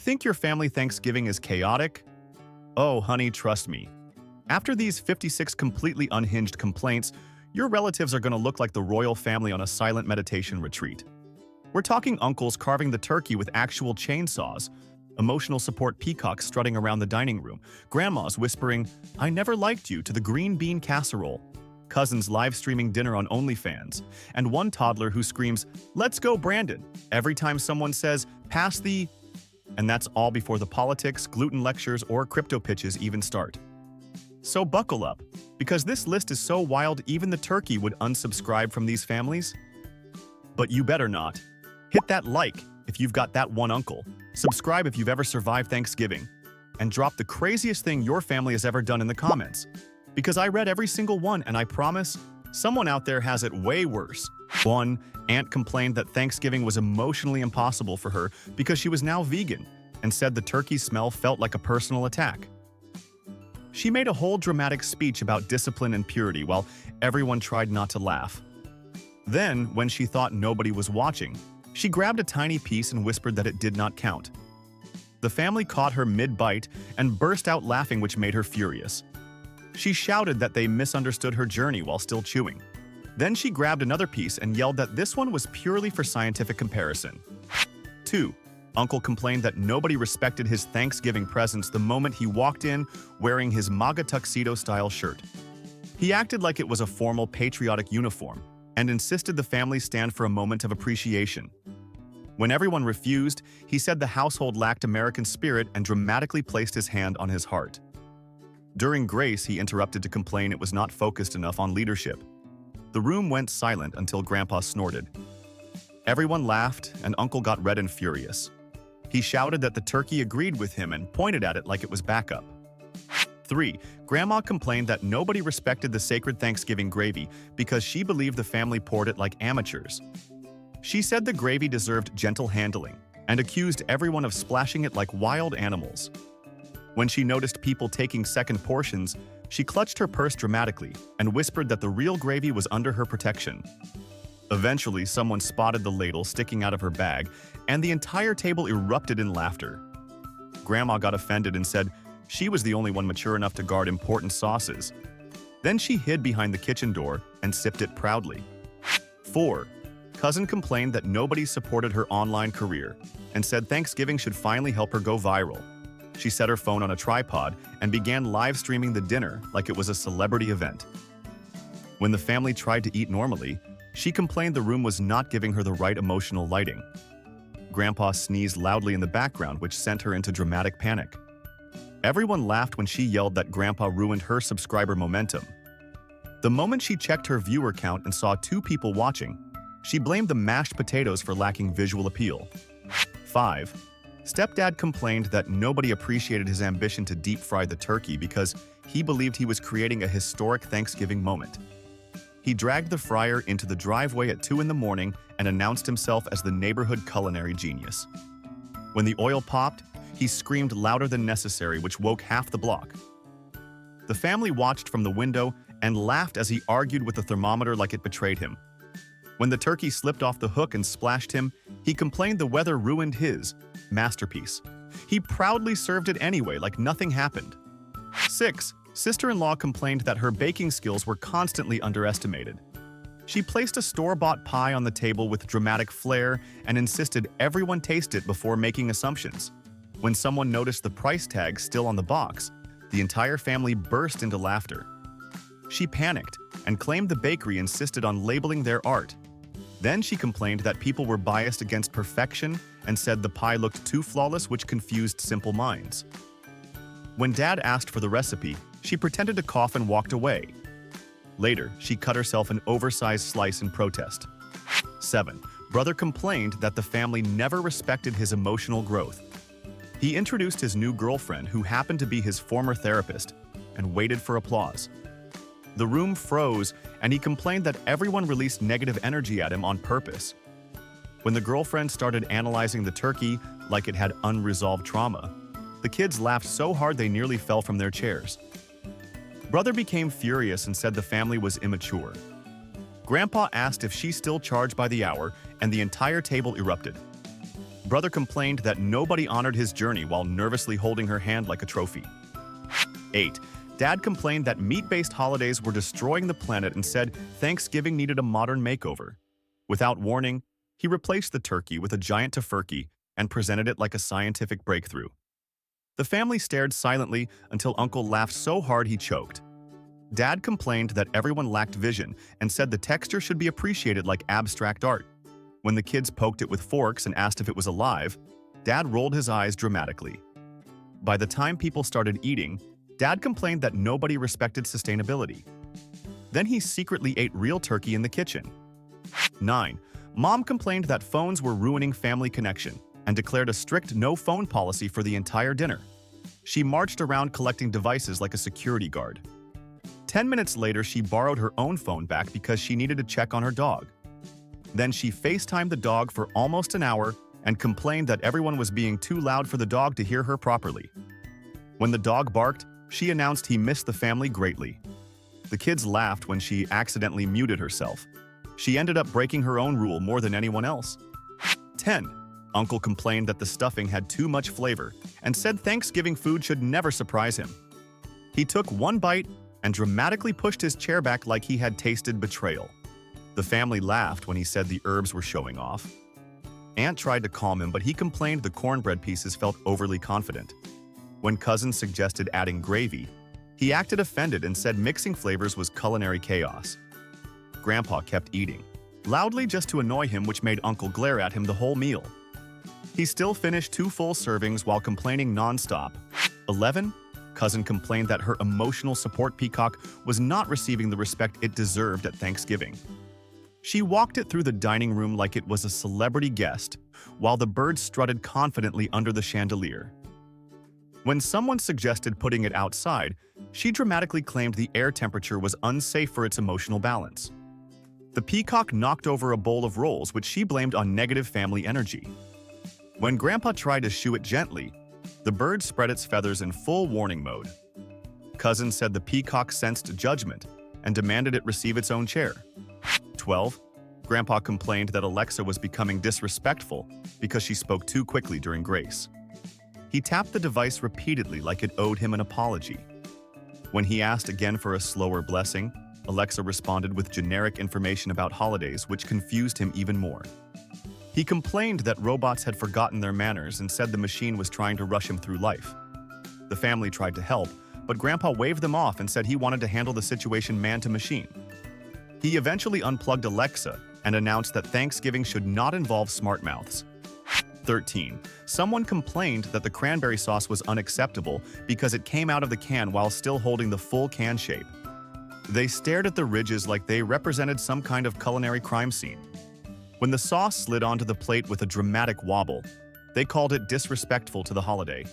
Think your family Thanksgiving is chaotic? Oh, honey, trust me. After these 56 completely unhinged complaints, your relatives are going to look like the royal family on a silent meditation retreat. We're talking uncles carving the turkey with actual chainsaws, emotional support peacocks strutting around the dining room, grandmas whispering, "I never liked you," to the green bean casserole, cousins live streaming dinner on OnlyFans, and one toddler who screams, "Let's go, Brandon," every time someone says, "Pass the..." And that's all before the politics, gluten lectures, or crypto pitches even start. So buckle up, because this list is so wild even the turkey would unsubscribe from these families. But you better not. Hit that like if you've got that one uncle, subscribe if you've ever survived Thanksgiving, and drop the craziest thing your family has ever done in the comments. Because I read every single one, and I promise, someone out there has it way worse. 1. Aunt complained that Thanksgiving was emotionally impossible for her because she was now vegan, and said the turkey smell felt like a personal attack. She made a whole dramatic speech about discipline and purity while everyone tried not to laugh. Then, when she thought nobody was watching, she grabbed a tiny piece and whispered that it did not count. The family caught her mid-bite and burst out laughing, which made her furious. She shouted that they misunderstood her journey while still chewing. Then she grabbed another piece and yelled that this one was purely for scientific comparison. 2. Uncle complained that nobody respected his Thanksgiving presents the moment he walked in wearing his MAGA tuxedo-style shirt. He acted like it was a formal patriotic uniform and insisted the family stand for a moment of appreciation. When everyone refused, he said the household lacked American spirit and dramatically placed his hand on his heart. During grace, he interrupted to complain it was not focused enough on leadership. The room went silent until Grandpa snorted. Everyone laughed, and Uncle got red and furious. He shouted that the turkey agreed with him and pointed at it like it was backup. 3. Grandma complained that nobody respected the sacred Thanksgiving gravy because she believed the family poured it like amateurs. She said the gravy deserved gentle handling and accused everyone of splashing it like wild animals. When she noticed people taking second portions, she clutched her purse dramatically and whispered that the real gravy was under her protection. Eventually, someone spotted the ladle sticking out of her bag, and the entire table erupted in laughter. Grandma got offended and said she was the only one mature enough to guard important sauces. Then she hid behind the kitchen door and sipped it proudly. 4. Cousin complained that nobody supported her online career and said Thanksgiving should finally help her go viral. She set her phone on a tripod and began live streaming the dinner like it was a celebrity event. When the family tried to eat normally, she complained the room was not giving her the right emotional lighting. Grandpa sneezed loudly in the background, which sent her into dramatic panic. Everyone laughed when she yelled that Grandpa ruined her subscriber momentum. The moment she checked her viewer count and saw 2 people watching, she blamed the mashed potatoes for lacking visual appeal. 5. Stepdad complained that nobody appreciated his ambition to deep-fry the turkey because he believed he was creating a historic Thanksgiving moment. He dragged the fryer into the driveway at 2 in the morning and announced himself as the neighborhood culinary genius. When the oil popped, he screamed louder than necessary, which woke half the block. The family watched from the window and laughed as he argued with the thermometer like it betrayed him. When the turkey slipped off the hook and splashed him, he complained the weather ruined his masterpiece. He proudly served it anyway, like nothing happened. 6. Sister-in-law complained that her baking skills were constantly underestimated. She placed a store-bought pie on the table with dramatic flair and insisted everyone taste it before making assumptions. When someone noticed the price tag still on the box, the entire family burst into laughter. She panicked and claimed the bakery insisted on labeling their art. Then she complained that people were biased against perfection and said the pie looked too flawless, which confused simple minds. When Dad asked for the recipe, she pretended to cough and walked away. Later, she cut herself an oversized slice in protest. 7. Brother complained that the family never respected his emotional growth. He introduced his new girlfriend, who happened to be his former therapist, and waited for applause. The room froze, and he complained that everyone released negative energy at him on purpose. When the girlfriend started analyzing the turkey like it had unresolved trauma, the kids laughed so hard they nearly fell from their chairs. Brother became furious and said the family was immature. Grandpa asked if she still charged by the hour, and the entire table erupted. Brother complained that nobody honored his journey while nervously holding her hand like a trophy. 8. Dad complained that meat-based holidays were destroying the planet and said Thanksgiving needed a modern makeover. Without warning, he replaced the turkey with a giant tofurkey and presented it like a scientific breakthrough. The family stared silently until Uncle laughed so hard he choked. Dad complained that everyone lacked vision and said the texture should be appreciated like abstract art. When the kids poked it with forks and asked if it was alive, Dad rolled his eyes dramatically. By the time people started eating, Dad complained that nobody respected sustainability. Then he secretly ate real turkey in the kitchen. 9. Mom complained that phones were ruining family connection and declared a strict no-phone policy for the entire dinner. She marched around collecting devices like a security guard. 10 minutes later, she borrowed her own phone back because she needed to check on her dog. Then she FaceTimed the dog for almost an hour and complained that everyone was being too loud for the dog to hear her properly. When the dog barked, she announced he missed the family greatly. The kids laughed when she accidentally muted herself. She ended up breaking her own rule more than anyone else. 10. Uncle complained that the stuffing had too much flavor and said Thanksgiving food should never surprise him. He took one bite and dramatically pushed his chair back like he had tasted betrayal. The family laughed when he said the herbs were showing off. Aunt tried to calm him, but he complained the cornbread pieces felt overly confident. When cousins suggested adding gravy, he acted offended and said mixing flavors was culinary chaos. Grandpa kept eating, loudly just to annoy him, which made Uncle glare at him the whole meal. He still finished 2 full servings while complaining nonstop. 11. Cousin complained that her emotional support peacock was not receiving the respect it deserved at Thanksgiving. She walked it through the dining room like it was a celebrity guest, while the bird strutted confidently under the chandelier. When someone suggested putting it outside, she dramatically claimed the air temperature was unsafe for its emotional balance. The peacock knocked over a bowl of rolls, which she blamed on negative family energy. When Grandpa tried to shoo it gently, the bird spread its feathers in full warning mode. Cousin said the peacock sensed judgment and demanded it receive its own chair. 12. Grandpa complained that Alexa was becoming disrespectful because she spoke too quickly during grace. He tapped the device repeatedly like it owed him an apology. When he asked again for a slower blessing, Alexa responded with generic information about holidays, which confused him even more. He complained that robots had forgotten their manners and said the machine was trying to rush him through life. The family tried to help, but Grandpa waved them off and said he wanted to handle the situation man to machine. He eventually unplugged Alexa and announced that Thanksgiving should not involve smart mouths. 13. Someone complained that the cranberry sauce was unacceptable because it came out of the can while still holding the full can shape. They stared at the ridges like they represented some kind of culinary crime scene. When the sauce slid onto the plate with a dramatic wobble, they called it disrespectful to the holiday.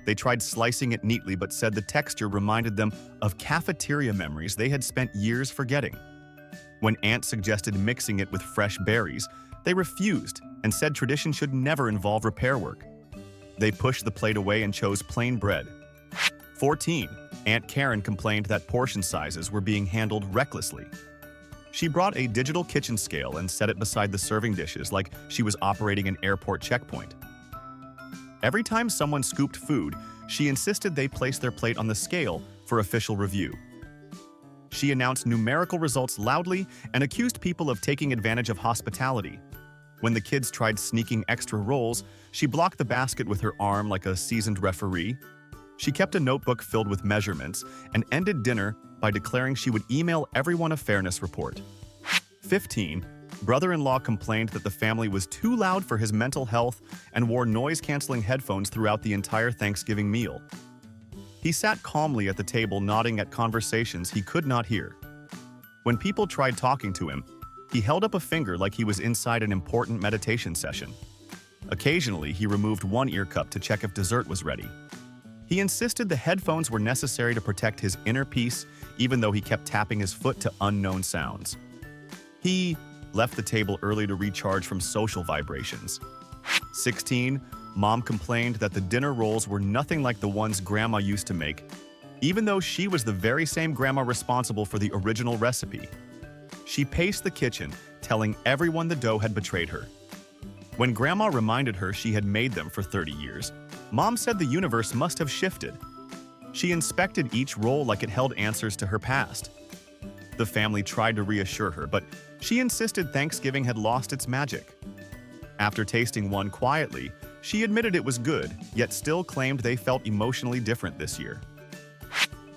They tried slicing it neatly but said the texture reminded them of cafeteria memories they had spent years forgetting. When Aunt suggested mixing it with fresh berries, they refused and said tradition should never involve repair work. They pushed the plate away and chose plain bread. 14. Aunt Karen complained that portion sizes were being handled recklessly. She brought a digital kitchen scale and set it beside the serving dishes like she was operating an airport checkpoint. Every time someone scooped food, she insisted they place their plate on the scale for official review. She announced numerical results loudly and accused people of taking advantage of hospitality. When the kids tried sneaking extra rolls, she blocked the basket with her arm like a seasoned referee. She kept a notebook filled with measurements and ended dinner by declaring she would email everyone a fairness report. 15. Brother-in-law complained that the family was too loud for his mental health and wore noise-canceling headphones throughout the entire Thanksgiving meal. He sat calmly at the table nodding at conversations he could not hear. When people tried talking to him, he held up a finger like he was inside an important meditation session. Occasionally, he removed one ear cup to check if dessert was ready. He insisted the headphones were necessary to protect his inner peace, even though he kept tapping his foot to unknown sounds. He left the table early to recharge from social vibrations. 16. Mom complained that the dinner rolls were nothing like the ones Grandma used to make, even though she was the very same Grandma responsible for the original recipe. She paced the kitchen, telling everyone the dough had betrayed her. When Grandma reminded her she had made them for 30 years, Mom said the universe must have shifted. She inspected each roll like it held answers to her past. The family tried to reassure her, but she insisted Thanksgiving had lost its magic. After tasting one quietly, she admitted it was good, yet still claimed they felt emotionally different this year.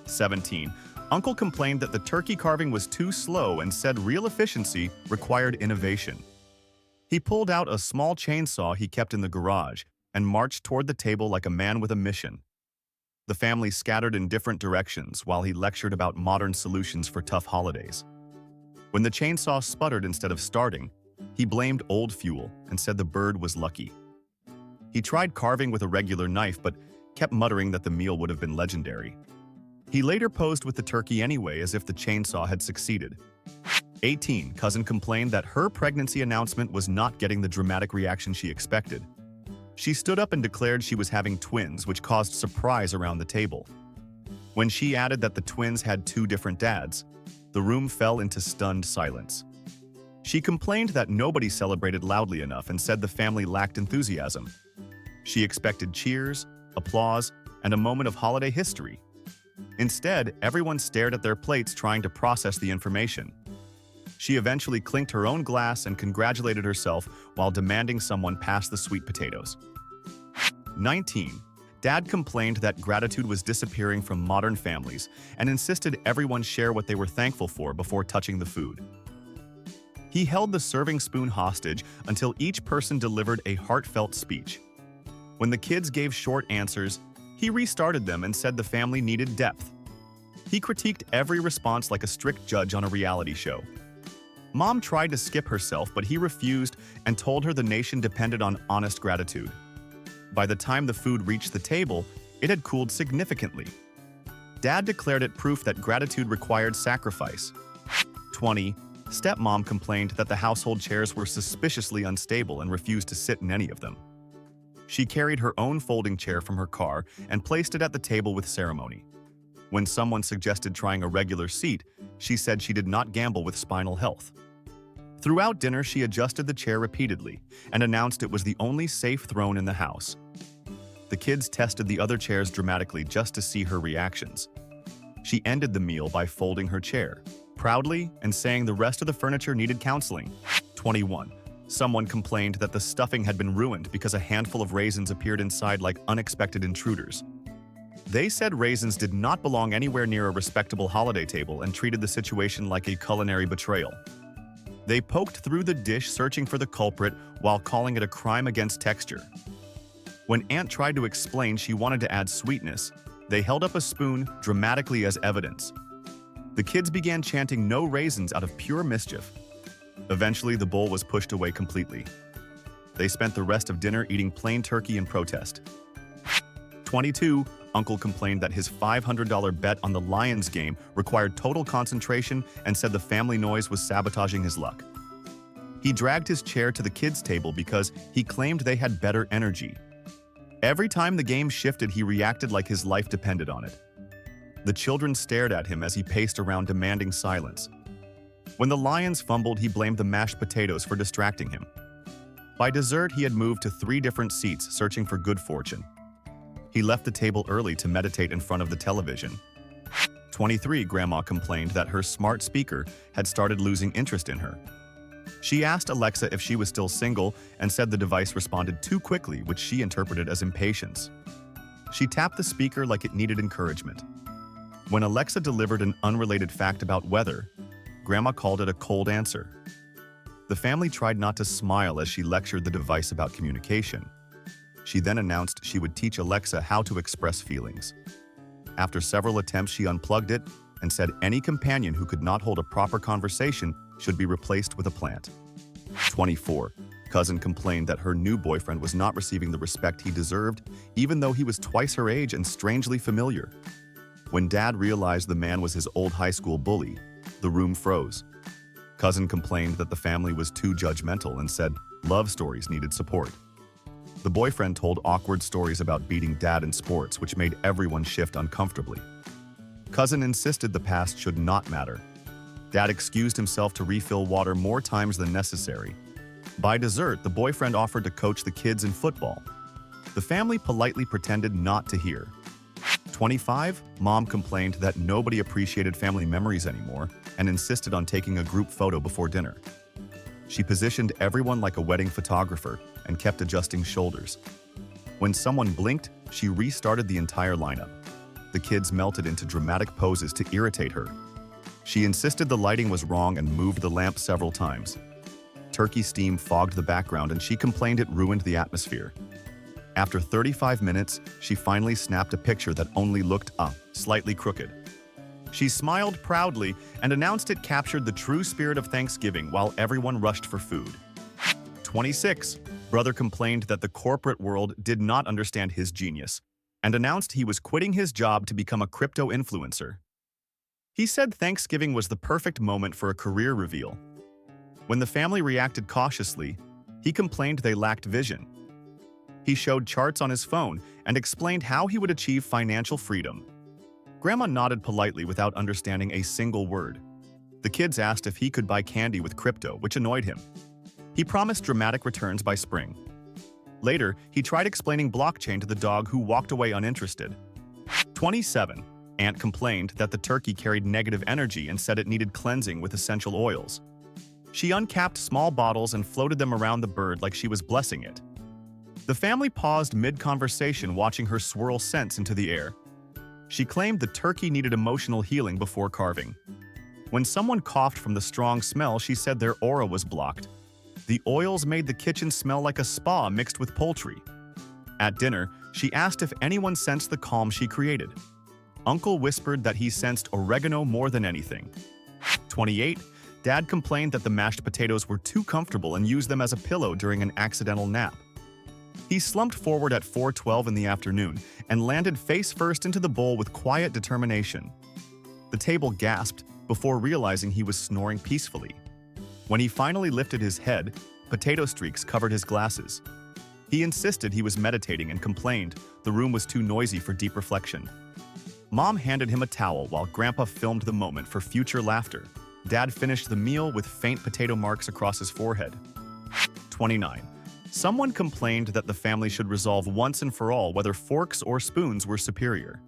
17. Uncle complained that the turkey carving was too slow and said real efficiency required innovation. He pulled out a small chainsaw he kept in the garage and marched toward the table like a man with a mission. The family scattered in different directions while he lectured about modern solutions for tough holidays. When the chainsaw sputtered instead of starting, he blamed old fuel and said the bird was lucky. He tried carving with a regular knife but kept muttering that the meal would have been legendary. He later posed with the turkey anyway as if the chainsaw had succeeded. 18. Cousin complained that her pregnancy announcement was not getting the dramatic reaction she expected. She stood up and declared she was having twins, which caused surprise around the table. When she added that the twins had 2 different dads, the room fell into stunned silence. She complained that nobody celebrated loudly enough and said the family lacked enthusiasm. She expected cheers, applause, and a moment of holiday history. Instead, everyone stared at their plates trying to process the information. She eventually clinked her own glass and congratulated herself while demanding someone pass the sweet potatoes. 19. Dad complained that gratitude was disappearing from modern families and insisted everyone share what they were thankful for before touching the food. He held the serving spoon hostage until each person delivered a heartfelt speech. When the kids gave short answers, he restarted them and said the family needed depth. He critiqued every response like a strict judge on a reality show. Mom tried to skip herself, but he refused and told her the nation depended on honest gratitude. By the time the food reached the table, it had cooled significantly. Dad declared it proof that gratitude required sacrifice. 20. Stepmom complained that the household chairs were suspiciously unstable and refused to sit in any of them. She carried her own folding chair from her car and placed it at the table with ceremony. When someone suggested trying a regular seat, she said she did not gamble with spinal health. Throughout dinner, she adjusted the chair repeatedly and announced it was the only safe throne in the house. The kids tested the other chairs dramatically just to see her reactions. She ended the meal by folding her chair, proudly, and saying the rest of the furniture needed counseling. 21. Someone complained that the stuffing had been ruined because a handful of raisins appeared inside like unexpected intruders. They said raisins did not belong anywhere near a respectable holiday table and treated the situation like a culinary betrayal. They poked through the dish searching for the culprit while calling it a crime against texture. When Aunt tried to explain she wanted to add sweetness, they held up a spoon dramatically as evidence. The kids began chanting "no raisins" out of pure mischief. Eventually, the bowl was pushed away completely. They spent the rest of dinner eating plain turkey in protest. 22. Uncle complained that his $500 bet on the Lions game required total concentration and said the family noise was sabotaging his luck. He dragged his chair to the kids' table because he claimed they had better energy. Every time the game shifted, he reacted like his life depended on it. The children stared at him as he paced around demanding silence. When the Lions fumbled, he blamed the mashed potatoes for distracting him. By dessert, he had moved to 3 different seats, searching for good fortune. He left the table early to meditate in front of the television. 23. Grandma complained that her smart speaker had started losing interest in her. She asked Alexa if she was still single and said the device responded too quickly, which she interpreted as impatience. She tapped the speaker like it needed encouragement. When Alexa delivered an unrelated fact about weather, Grandma called it a cold answer. The family tried not to smile as she lectured the device about communication. She then announced she would teach Alexa how to express feelings. After several attempts, she unplugged it and said any companion who could not hold a proper conversation should be replaced with a plant. 24. Cousin complained that her new boyfriend was not receiving the respect he deserved, even though he was twice her age and strangely familiar. When Dad realized the man was his old high school bully, the room froze. Cousin complained that the family was too judgmental and said love stories needed support. The boyfriend told awkward stories about beating Dad in sports, which made everyone shift uncomfortably. Cousin insisted the past should not matter. Dad excused himself to refill water more times than necessary. By dessert, the boyfriend offered to coach the kids in football. The family politely pretended not to hear. 25, Mom complained that nobody appreciated family memories anymore and insisted on taking a group photo before dinner. She positioned everyone like a wedding photographer and kept adjusting shoulders. When someone blinked, she restarted the entire lineup. The kids melted into dramatic poses to irritate her. She insisted the lighting was wrong and moved the lamp several times. Turkey steam fogged the background and she complained it ruined the atmosphere. After 35 minutes, she finally snapped a picture that only looked up, slightly crooked. She smiled proudly and announced it captured the true spirit of Thanksgiving while everyone rushed for food. 26. Brother complained that the corporate world did not understand his genius and announced he was quitting his job to become a crypto influencer. He said Thanksgiving was the perfect moment for a career reveal. When the family reacted cautiously, he complained they lacked vision. He showed charts on his phone and explained how he would achieve financial freedom. Grandma nodded politely without understanding a single word. The kids asked if he could buy candy with crypto, which annoyed him. He promised dramatic returns by spring. Later, he tried explaining blockchain to the dog who walked away uninterested. 27. Aunt complained that the turkey carried negative energy and said it needed cleansing with essential oils. She uncapped small bottles and floated them around the bird like she was blessing it. The family paused mid-conversation watching her swirl scents into the air. She claimed the turkey needed emotional healing before carving. When someone coughed from the strong smell, she said their aura was blocked. The oils made the kitchen smell like a spa mixed with poultry. At dinner, she asked if anyone sensed the calm she created. Uncle whispered that he sensed oregano more than anything. 28. Dad complained that the mashed potatoes were too comfortable and used them as a pillow during an accidental nap. He slumped forward at 4:12 in the afternoon and landed face first into the bowl with quiet determination. The table gasped before realizing he was snoring peacefully. When he finally lifted his head, potato streaks covered his glasses. He insisted he was meditating and complained the room was too noisy for deep reflection. Mom handed him a towel while Grandpa filmed the moment for future laughter. Dad finished the meal with faint potato marks across his forehead. 29. Someone complained that the family should resolve once and for all whether forks or spoons were superior.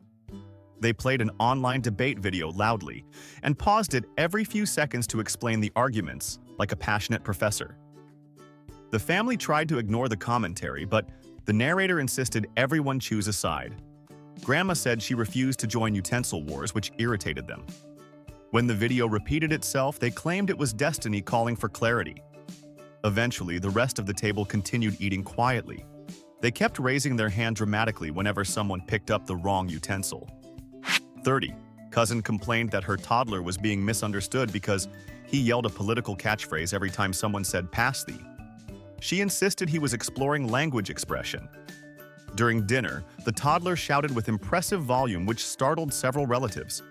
They played an online debate video loudly and paused it every few seconds to explain the arguments, like a passionate professor. The family tried to ignore the commentary, but the narrator insisted everyone choose a side. Grandma said she refused to join utensil wars, which irritated them. When the video repeated itself, they claimed it was destiny calling for clarity. Eventually, the rest of the table continued eating quietly. They kept raising their hand dramatically whenever someone picked up the wrong utensil. 30. Cousin complained that her toddler was being misunderstood because he yelled a political catchphrase every time someone said "pass thee." She insisted he was exploring language expression. During dinner, the toddler shouted with impressive volume, which startled several relatives.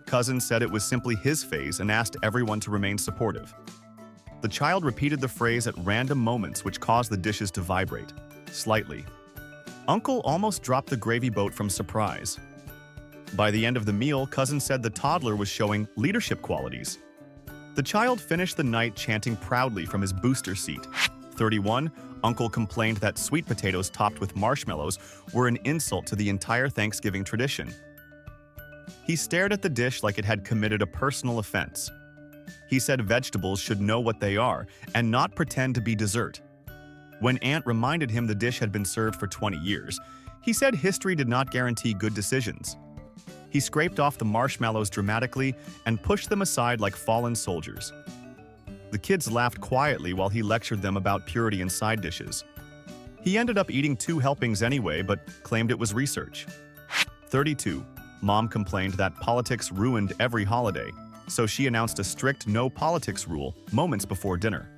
Cousin said it was simply his phase and asked everyone to remain supportive. The child repeated the phrase at random moments, which caused the dishes to vibrate, slightly. Uncle almost dropped the gravy boat from surprise. By the end of the meal, Cousin said the toddler was showing leadership qualities. The child finished the night chanting proudly from his booster seat. 31. Uncle complained that sweet potatoes topped with marshmallows were an insult to the entire Thanksgiving tradition. He stared at the dish like it had committed a personal offense. He said vegetables should know what they are and not pretend to be dessert. When Aunt reminded him the dish had been served for 20 years, he said history did not guarantee good decisions. He scraped off the marshmallows dramatically and pushed them aside like fallen soldiers. The kids laughed quietly while he lectured them about purity in side dishes. He ended up eating 2 helpings anyway, but claimed it was research. 32. Mom complained that politics ruined every holiday, so she announced a strict no politics rule moments before dinner.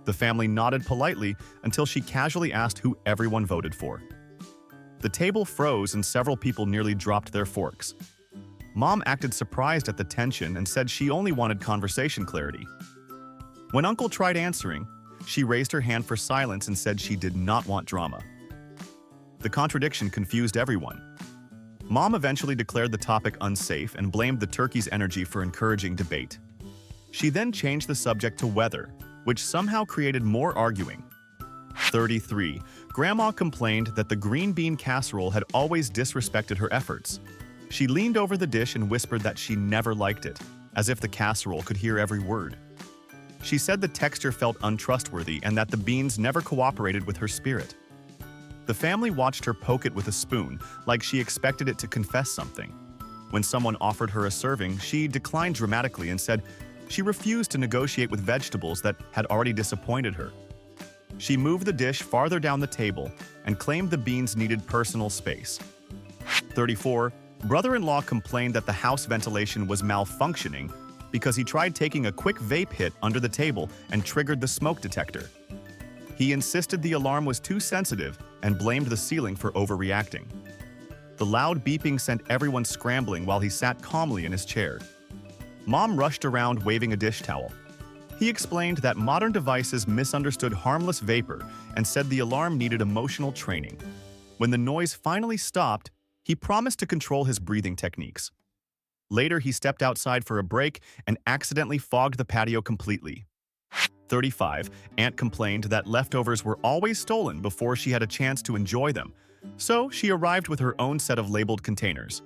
The family nodded politely until she casually asked who everyone voted for. The table froze and several people nearly dropped their forks. Mom acted surprised at the tension and said she only wanted conversation clarity. When Uncle tried answering, she raised her hand for silence and said she did not want drama. The contradiction confused everyone. Mom eventually declared the topic unsafe and blamed the turkey's energy for encouraging debate. She then changed the subject to weather, which somehow created more arguing. 33. Grandma complained that the green bean casserole had always disrespected her efforts. She leaned over the dish and whispered that she never liked it, as if the casserole could hear every word. She said the texture felt untrustworthy and that the beans never cooperated with her spirit. The family watched her poke it with a spoon, like she expected it to confess something. When someone offered her a serving, she declined dramatically and said she refused to negotiate with vegetables that had already disappointed her. She moved the dish farther down the table and claimed the beans needed personal space. 34. Brother-in-law complained that the house ventilation was malfunctioning because he tried taking a quick vape hit under the table and triggered the smoke detector. He insisted the alarm was too sensitive and blamed the ceiling for overreacting. The loud beeping sent everyone scrambling while he sat calmly in his chair. Mom rushed around waving a dish towel. He explained that modern devices misunderstood harmless vapor and said the alarm needed emotional training. When the noise finally stopped, he promised to control his breathing techniques. Later, he stepped outside for a break and accidentally fogged the patio completely. 35. Aunt complained that leftovers were always stolen before she had a chance to enjoy them, so she arrived with her own set of labeled containers.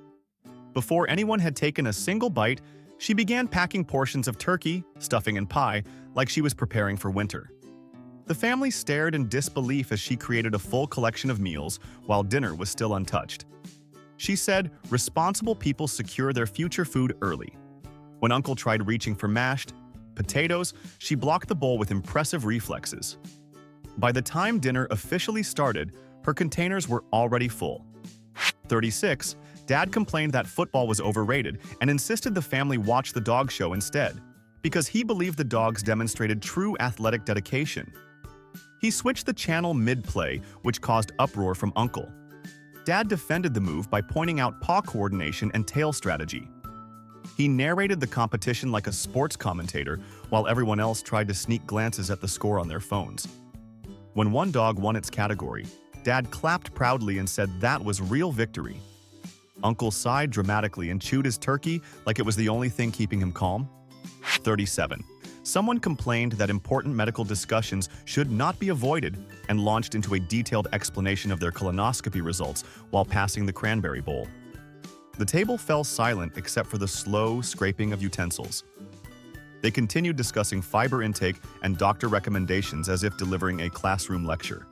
Before anyone had taken a single bite, she began packing portions of turkey, stuffing, and pie like she was preparing for winter. The family stared in disbelief as she created a full collection of meals while dinner was still untouched. She said responsible people secure their future food early. When Uncle tried reaching for mashed potatoes, she blocked the bowl with impressive reflexes. By the time dinner officially started, her containers were already full. 36. Dad complained that football was overrated and insisted the family watch the dog show instead, because he believed the dogs demonstrated true athletic dedication. He switched the channel mid-play, which caused uproar from Uncle. Dad defended the move by pointing out paw coordination and tail strategy. He narrated the competition like a sports commentator, while everyone else tried to sneak glances at the score on their phones. When one dog won its category, Dad clapped proudly and said that was real victory. Uncle sighed dramatically and chewed his turkey like it was the only thing keeping him calm. 37. Someone complained that important medical discussions should not be avoided and launched into a detailed explanation of their colonoscopy results while passing the cranberry bowl. The table fell silent except for the slow scraping of utensils. They continued discussing fiber intake and doctor recommendations as if delivering a classroom lecture.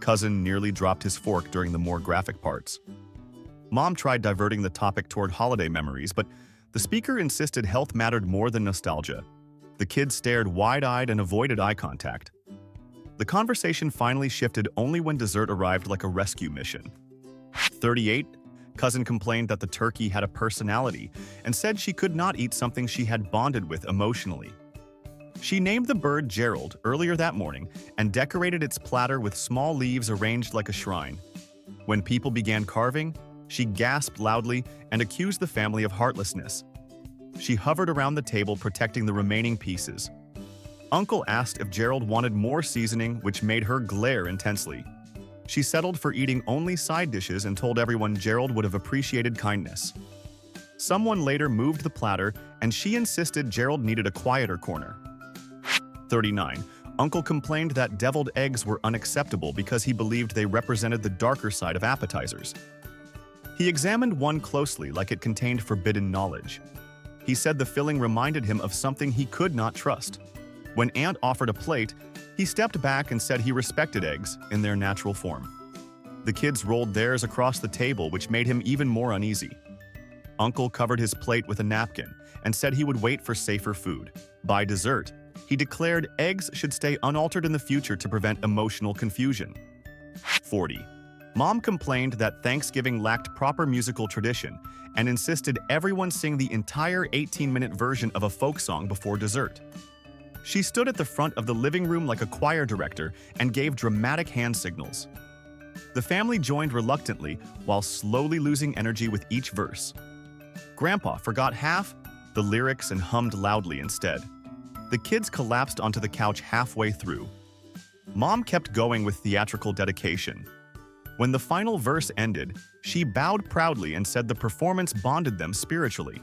Cousin nearly dropped his fork during the more graphic parts. Mom tried diverting the topic toward holiday memories, but the speaker insisted health mattered more than nostalgia. The kids stared wide-eyed and avoided eye contact. The conversation finally shifted only when dessert arrived like a rescue mission. 38. Cousin complained that the turkey had a personality and said she could not eat something she had bonded with emotionally. She named the bird Gerald earlier that morning and decorated its platter with small leaves arranged like a shrine. When people began carving, she gasped loudly and accused the family of heartlessness. She hovered around the table protecting the remaining pieces. Uncle asked if Gerald wanted more seasoning, which made her glare intensely. She settled for eating only side dishes and told everyone Gerald would have appreciated kindness. Someone later moved the platter, and she insisted Gerald needed a quieter corner. 39. Uncle complained that deviled eggs were unacceptable because he believed they represented the darker side of appetizers. He examined one closely like it contained forbidden knowledge. He said the filling reminded him of something he could not trust. When Aunt offered a plate, he stepped back and said he respected eggs in their natural form. The kids rolled theirs across the table, which made him even more uneasy. Uncle covered his plate with a napkin and said he would wait for safer food. By dessert, he declared eggs should stay unaltered in the future to prevent emotional confusion. 40. Mom complained that Thanksgiving lacked proper musical tradition and insisted everyone sing the entire 18-minute version of a folk song before dessert. She stood at the front of the living room like a choir director and gave dramatic hand signals. The family joined reluctantly while slowly losing energy with each verse. Grandpa forgot half the lyrics and hummed loudly instead. The kids collapsed onto the couch halfway through. Mom kept going with theatrical dedication. When the final verse ended, she bowed proudly and said the performance bonded them spiritually.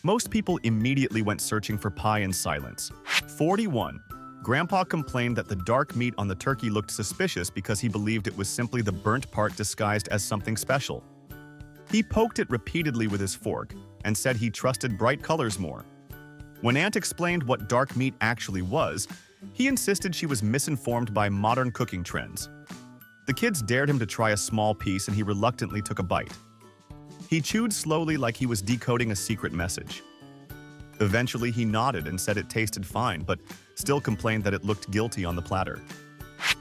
Most people immediately went searching for pie in silence. 41. Grandpa complained that the dark meat on the turkey looked suspicious because he believed it was simply the burnt part disguised as something special. He poked it repeatedly with his fork and said he trusted bright colors more. When Aunt explained what dark meat actually was, he insisted she was misinformed by modern cooking trends. The kids dared him to try a small piece and he reluctantly took a bite. He chewed slowly like he was decoding a secret message. Eventually, he nodded and said it tasted fine, but still complained that it looked guilty on the platter.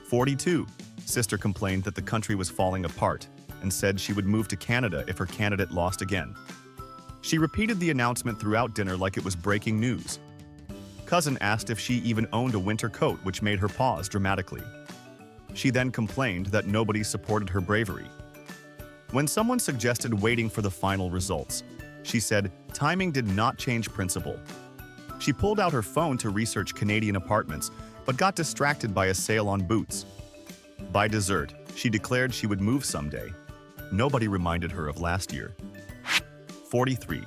42. Sister complained that the country was falling apart and said she would move to Canada if her candidate lost again. She repeated the announcement throughout dinner like it was breaking news. Cousin asked if she even owned a winter coat, which made her pause dramatically. She then complained that nobody supported her bravery. When someone suggested waiting for the final results, she said timing did not change principle. She pulled out her phone to research Canadian apartments, but got distracted by a sale on boots. By dessert, she declared she would move someday. Nobody reminded her of last year. 43.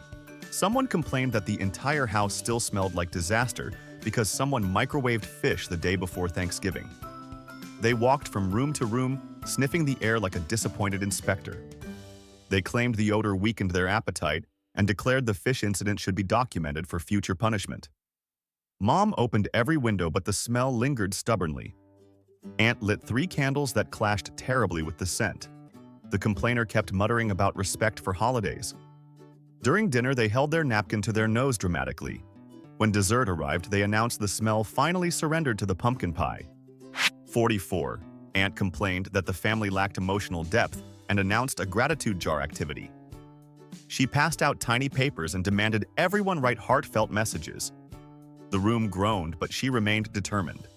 Someone complained that the entire house still smelled like disaster because someone microwaved fish the day before Thanksgiving. They walked from room to room, sniffing the air like a disappointed inspector. They claimed the odor weakened their appetite and declared the fish incident should be documented for future punishment. Mom opened every window, but the smell lingered stubbornly. Aunt lit 3 candles that clashed terribly with the scent. The complainer kept muttering about respect for holidays. During dinner, they held their napkin to their nose dramatically. When dessert arrived, they announced the smell finally surrendered to the pumpkin pie. 44. Aunt complained that the family lacked emotional depth and announced a gratitude jar activity. She passed out tiny papers and demanded everyone write heartfelt messages. The room groaned, but she remained determined.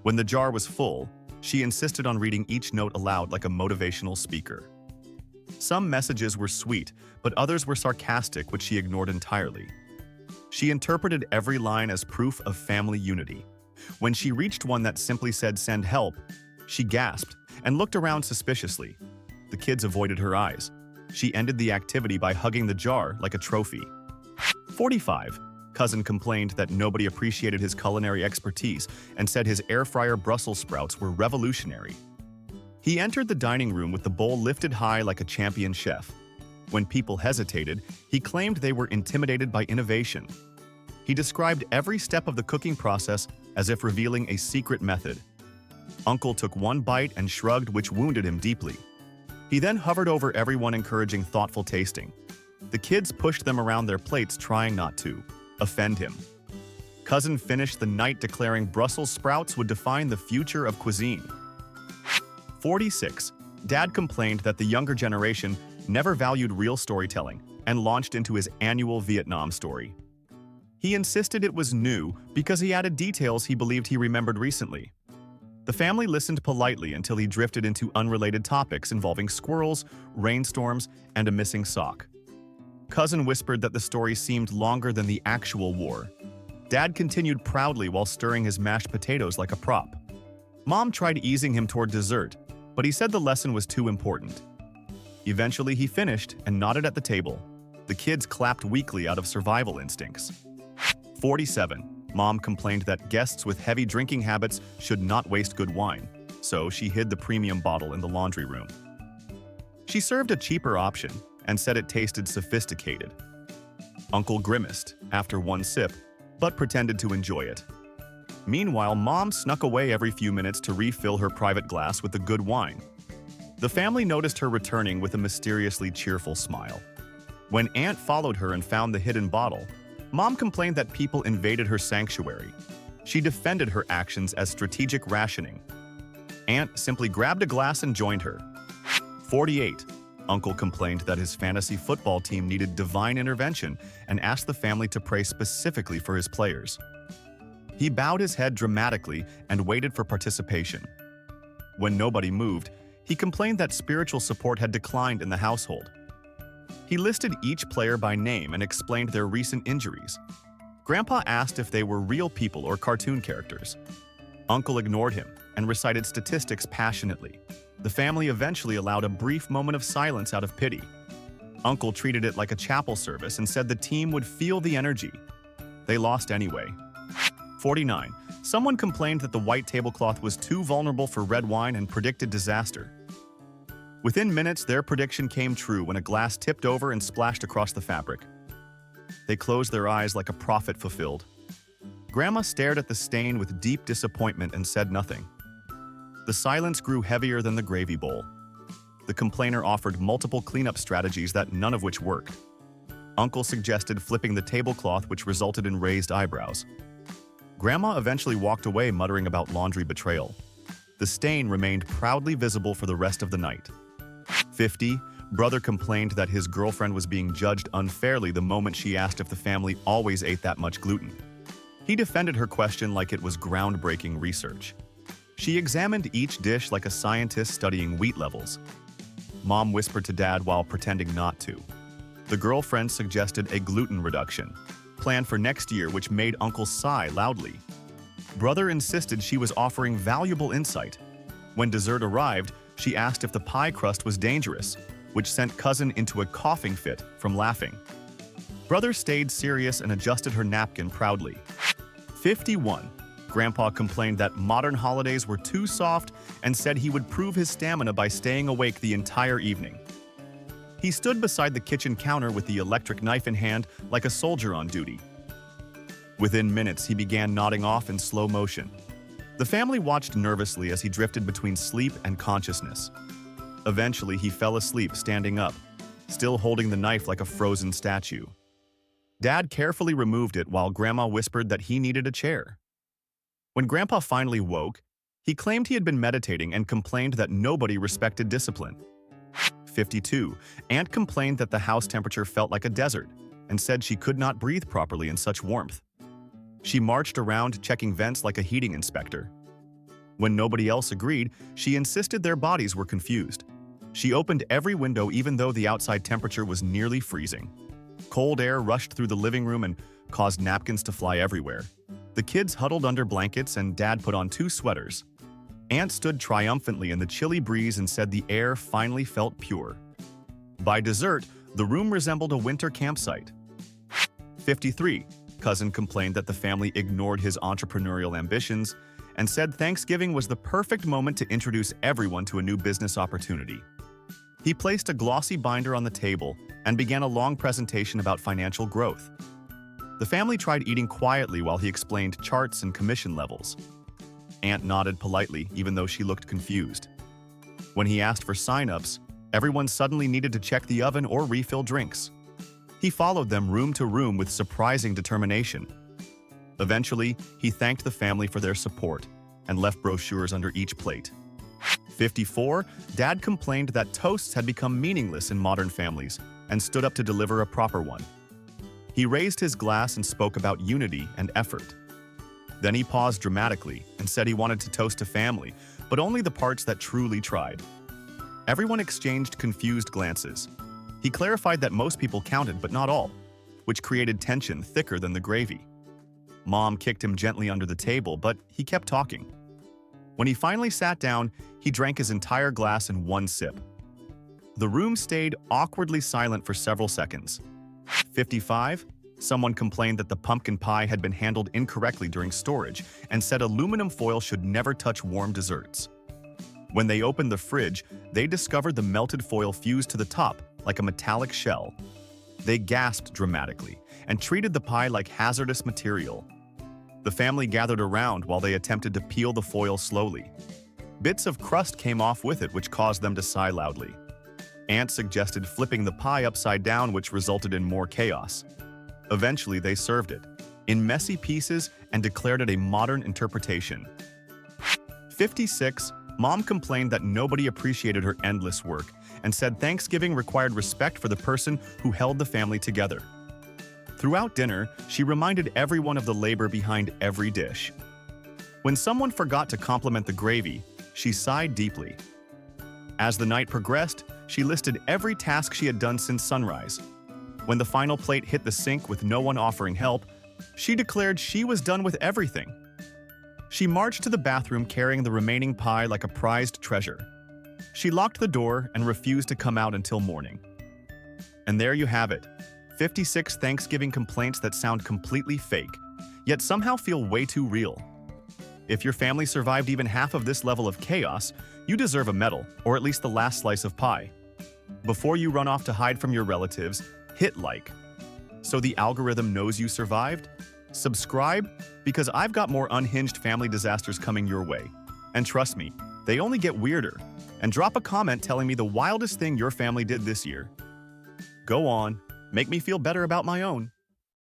When the jar was full, she insisted on reading each note aloud like a motivational speaker. Some messages were sweet, but others were sarcastic, which she ignored entirely. She interpreted every line as proof of family unity. When she reached one that simply said, "Send help," she gasped and looked around suspiciously. The kids avoided her eyes. She ended the activity by hugging the jar like a trophy. 45. Cousin complained that nobody appreciated his culinary expertise and said his air fryer Brussels sprouts were revolutionary. He entered the dining room with the bowl lifted high like a champion chef. When people hesitated, he claimed they were intimidated by innovation. He described every step of the cooking process as if revealing a secret method. Uncle took one bite and shrugged, which wounded him deeply. He then hovered over everyone, encouraging thoughtful tasting. The kids pushed them around their plates, trying not to offend him. Cousin finished the night declaring Brussels sprouts would define the future of cuisine. 46. Dad complained that the younger generation never valued real storytelling and launched into his annual Vietnam story. He insisted it was new because he added details he believed he remembered recently. The family listened politely until he drifted into unrelated topics involving squirrels, rainstorms, and a missing sock. Cousin whispered that the story seemed longer than the actual war. Dad continued proudly while stirring his mashed potatoes like a prop. Mom tried easing him toward dessert, but he said the lesson was too important. Eventually, he finished and nodded at the table. The kids clapped weakly out of survival instincts. 47. Mom complained that guests with heavy drinking habits should not waste good wine, so she hid the premium bottle in the laundry room. She served a cheaper option and said it tasted sophisticated. Uncle grimaced after one sip, but pretended to enjoy it. Meanwhile, Mom snuck away every few minutes to refill her private glass with the good wine. The family noticed her returning with a mysteriously cheerful smile. When Aunt followed her and found the hidden bottle, Mom complained that people invaded her sanctuary. She defended her actions as strategic rationing. Aunt simply grabbed a glass and joined her. 48. Uncle complained that his fantasy football team needed divine intervention and asked the family to pray specifically for his players. He bowed his head dramatically and waited for participation. When nobody moved, he complained that spiritual support had declined in the household. He listed each player by name and explained their recent injuries. Grandpa asked if they were real people or cartoon characters. Uncle ignored him and recited statistics passionately. The family eventually allowed a brief moment of silence out of pity. Uncle treated it like a chapel service and said the team would feel the energy. They lost anyway. 49. Someone complained that the white tablecloth was too vulnerable for red wine and predicted disaster. Within minutes, their prediction came true when a glass tipped over and splashed across the fabric. They closed their eyes like a prophet fulfilled. Grandma stared at the stain with deep disappointment and said nothing. The silence grew heavier than the gravy bowl. The complainer offered multiple cleanup strategies that none of which worked. Uncle suggested flipping the tablecloth, which resulted in raised eyebrows. Grandma eventually walked away muttering about laundry betrayal. The stain remained proudly visible for the rest of the night. 50. Brother complained that his girlfriend was being judged unfairly the moment she asked if the family always ate that much gluten. He defended her question like it was groundbreaking research. She examined each dish like a scientist studying wheat levels. Mom whispered to Dad while pretending not to. The girlfriend suggested a gluten reduction, planned for next year, which made Uncle sigh loudly. Brother insisted she was offering valuable insight. When dessert arrived, she asked if the pie crust was dangerous, which sent cousin into a coughing fit from laughing. Brother stayed serious and adjusted her napkin proudly. 51. Grandpa complained that modern holidays were too soft and said he would prove his stamina by staying awake the entire evening. He stood beside the kitchen counter with the electric knife in hand like a soldier on duty. Within minutes, he began nodding off in slow motion. The family watched nervously as he drifted between sleep and consciousness. Eventually, he fell asleep standing up, still holding the knife like a frozen statue. Dad carefully removed it while Grandma whispered that he needed a chair. When Grandpa finally woke, he claimed he had been meditating and complained that nobody respected discipline. 52. Aunt complained that the house temperature felt like a desert and said she could not breathe properly in such warmth. She marched around checking vents like a heating inspector. When nobody else agreed, she insisted their bodies were confused. She opened every window even though the outside temperature was nearly freezing. Cold air rushed through the living room and caused napkins to fly everywhere. The kids huddled under blankets and Dad put on 2 sweaters. Aunt stood triumphantly in the chilly breeze and said the air finally felt pure. By dessert, the room resembled a winter campsite. 53. Cousin complained that the family ignored his entrepreneurial ambitions and said Thanksgiving was the perfect moment to introduce everyone to a new business opportunity. He placed a glossy binder on the table and began a long presentation about financial growth. The family tried eating quietly while he explained charts and commission levels. Aunt nodded politely, even though she looked confused. When he asked for sign-ups, everyone suddenly needed to check the oven or refill drinks. He followed them room to room with surprising determination. Eventually, he thanked the family for their support and left brochures under each plate. 54. Dad complained that toasts had become meaningless in modern families and stood up to deliver a proper one. He raised his glass and spoke about unity and effort. Then he paused dramatically and said he wanted to toast to family, but only the parts that truly tried. Everyone exchanged confused glances. He clarified that most people counted, but not all, which created tension thicker than the gravy. Mom kicked him gently under the table, but he kept talking. When he finally sat down, he drank his entire glass in one sip. The room stayed awkwardly silent for several seconds. 55. Someone complained that the pumpkin pie had been handled incorrectly during storage and said aluminum foil should never touch warm desserts. When they opened the fridge, they discovered the melted foil fused to the top like a metallic shell. They gasped dramatically and treated the pie like hazardous material. The family gathered around while they attempted to peel the foil slowly. Bits of crust came off with it, which caused them to sigh loudly. Aunt suggested flipping the pie upside down, which resulted in more chaos. Eventually, they served it in messy pieces and declared it a modern interpretation. 56. Mom complained that nobody appreciated her endless work and said Thanksgiving required respect for the person who held the family together. Throughout dinner, she reminded everyone of the labor behind every dish. When someone forgot to compliment the gravy, she sighed deeply. As the night progressed, she listed every task she had done since sunrise. When the final plate hit the sink with no one offering help, she declared she was done with everything. She marched to the bathroom carrying the remaining pie like a prized treasure. She locked the door and refused to come out until morning. And there you have it. 56 Thanksgiving complaints that sound completely fake, yet somehow feel way too real. If your family survived even half of this level of chaos, you deserve a medal, or at least the last slice of pie. Before you run off to hide from your relatives, hit like, so the algorithm knows you survived. Subscribe, because I've got more unhinged family disasters coming your way. And trust me, they only get weirder. And drop a comment telling me the wildest thing your family did this year. Go on, make me feel better about my own.